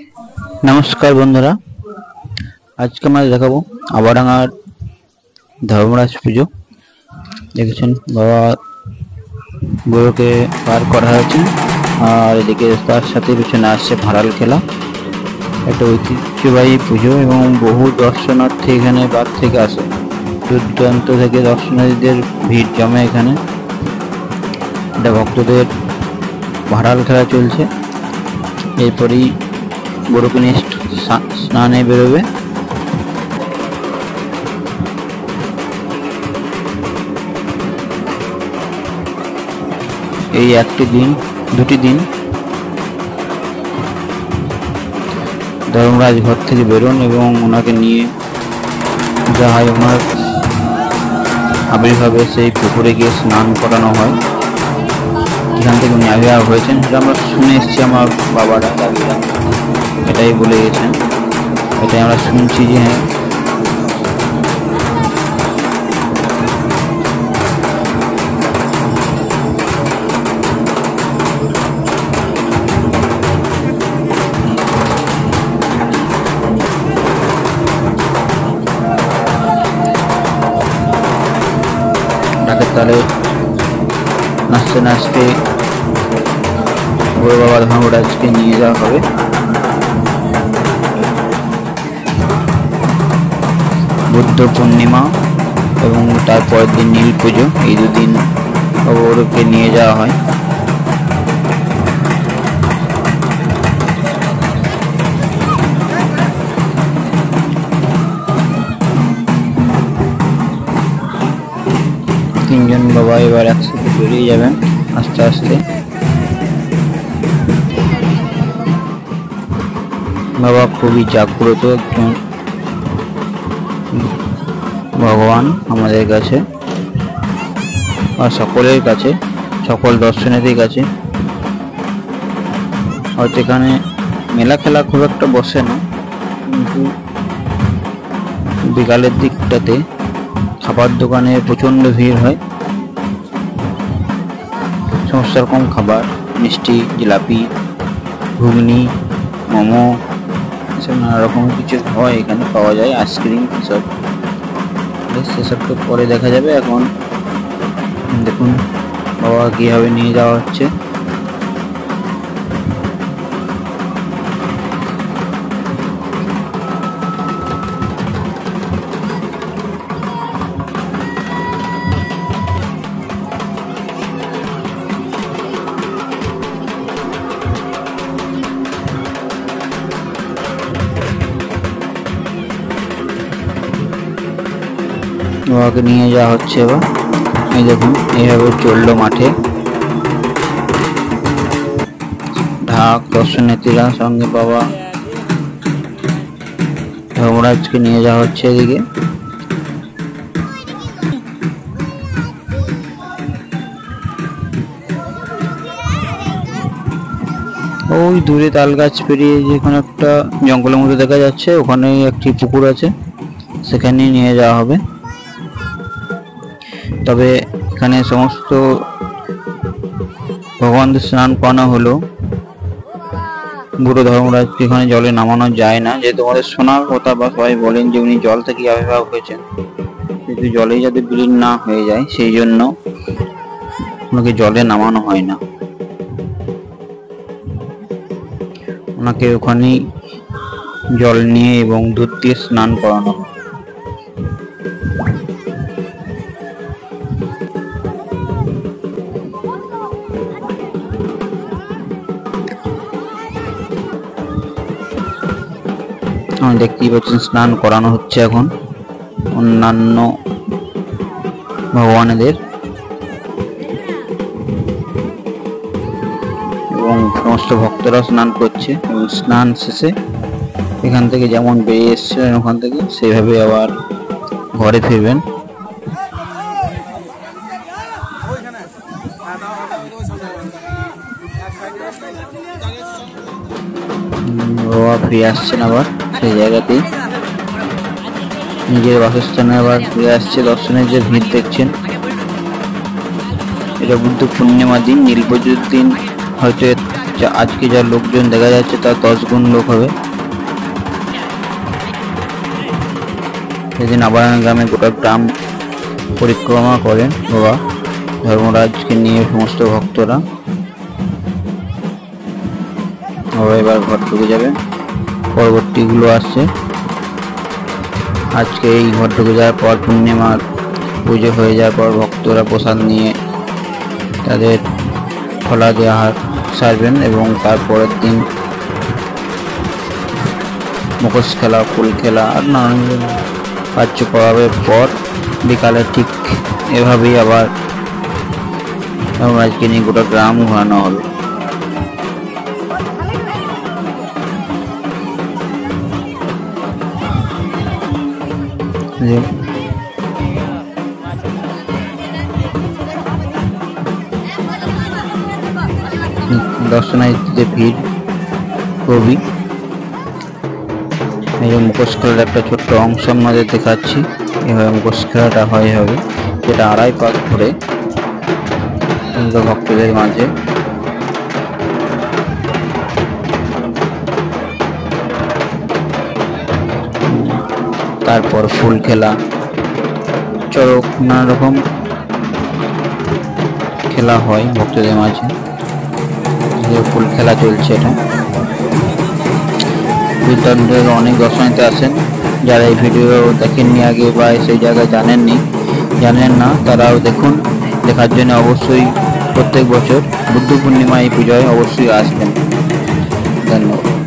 नमस्कार बंधुरा आज के मैं देखाबो आबाडांगार धर्मराज पुजो देखेছেন बाबा গরুকে পার করা হয়েছে আর এদিকে তার সাথে পিছনে আসছে ভাড়াল খেলা একটা ঐতিহ্যবাহী পুজো এবং বহু দর্শনার্থী এখানে বাইরে থেকে আসে দূর দূরান্ত থেকে দর্শনার্থীদের ভিড় জমে এখানে এটা ভক্তদের ভাড়াল খেলা চলছে এরপরই গরুকে নিয়ে স্নানে বেরোবে এই একটি দিন দুটি দিন ধর্মরাজ ঘর থেকে বেরোন এবং ওনাকে নিয়ে যা হয় ওনার আবির্ভাবে সেই পুকুরে গিয়ে স্নান করানো হয় এখান থেকে উনি আবির্ভাব হয়েছেন সেটা আমরা শুনে এসেছি আমার বাবারা দাদিরা এটাই বলে গেছেন এটাই আমরা শুনছি যে হ্যাঁ ডাকের তালে নাচতে নাচতে গরু বাবা ধর্মরাজকে নিয়ে যাওয়া হবে বুদ্ধ পূর্ণিমা এবং তারপরের দিন নীল পুজো এই দুদিন গরুকে নিয়ে যাওয়া হয় তিনজন বাবা এবার একসাথে বেরিয়ে যাবেন আস্তে আস্তে বাবা খুবই জাগ্রত একজন ভগবান আমাদের কাছে আর সকলের কাছে সকল দর্শনার্থীর কাছে হয়তো এখানে মেলা খেলা খুব একটা বসে না কিন্তু বিকালের দিকটাতে খাবার দোকানে প্রচন্ড ভিড় হয় সমস্ত রকম খাবার মিষ্টি জিলাপি ঘুগনি মোমো এসব নানা রকম কিছু হয় এখানে পাওয়া যায় আইসক্রিম এসব সেসবকে পরে দেখা যাবে এখন দেখুন বাবা কিভাবে নিয়ে যাওয়া হচ্ছে বাবাকে নিয়ে যাওয়া হচ্ছে এবার এই দেখুন এইভাবে চললো মাঠে ঢাক দর্শনার্থীরা সঙ্গে বাবা ধর্মরাজকে নিয়ে যাওয়া হচ্ছে এদিকে ওই দূরে তাল গাছ পেরিয়ে যেখানে একটা জঙ্গলের মধ্যে দেখা যাচ্ছে ওখানে একটি পুকুর আছে সেখানে নিয়ে যাওয়া হবে তবে এখানে সমস্ত ভগবানদের স্নান করানো হলো গুরু ধর্মরাজকে এখানে জলে নামানো যায় না যে তোমাদের শোনার কথা বা সবাই বলেন যে উনি জল থেকে আবির্ভাব হয়েছেন কিন্তু জলে যাতে বিলীন না হয়ে যায় সেই জন্য ওনাকে জলে নামানো হয় না ওনাকে ওখানেই জল নিয়ে এবং দুধ দিয়ে স্নান করানো হয় দেখতেই পাচ্ছেন স্নান করানো হচ্ছে এখন অন্যান্য ভগবানদের এবং সমস্ত ভক্তরা স্নান করছে এবং স্নান শেষে এখান থেকে যেমন বেরিয়ে এসেছিলেন ওখান থেকে সেইভাবে আবার ঘরে ফিরবেন বাবা ফিরে আসছেন আবার সেই জায়গাতেই নিজের বাসস্থানে আবার ফিরে আসছে দর্শনের যে ভিড় দেখছেন এটা বুদ্ধ পূর্ণিমা দিন নীল পুজোর দিন হয়তো আজকে যা লোকজন দেখা যাচ্ছে তার 10 গুণ লোক হবে। সেদিন আবারাঙ্গা গ্রামে গোটা গ্রাম পরিক্রমা করেন বাবা ধর্মরাজকে নিয়ে সমস্ত ভক্তরা। এবার ঘর ঢুকে যাবে, পরবর্তীগুলো আসছে। আজকে এই ঘর ঢুকে যাওয়ার পর পূর্ণিমার পুজো হয়ে যাওয়ার পর ভক্তরা প্রসাদ নিয়ে তাদের ফলাদি আহার সারবেন এবং তারপরের দিন মুখোশ খেলা, ফুল খেলা আর নানান কার্যকলাপের পর বিকালে ঠিক এভাবেই আবার আজকে নিয়ে গোটা গ্রাম ঘোরানো হবে। দর্শনার্থীদের ভিড় খুবই। এই মুখোশ খেলার একটা ছোট্ট অংশ আমাদের দেখাচ্ছি। এভাবে মুখোশ খেলাটা হয় হবে, যেটা 2.5 পাক ঘুরে ভক্তদের মাঝে। তারপর ফুল খেলা, চড়ক, নানা রকম খেলা হয় ভক্তদের মাঝে। ফুল খেলা চলছে এটা। বিদ্যালয়ের অনেক দর্শনার্থী আসেন, যারা এই ভিডিও দেখেননি আগে বা সেই জায়গায় জানেন না, তারাও দেখুন। দেখার জন্য অবশ্যই প্রত্যেক বছর বুদ্ধ পূর্ণিমা এই পুজোয় অবশ্যই আসবেন। ধন্যবাদ।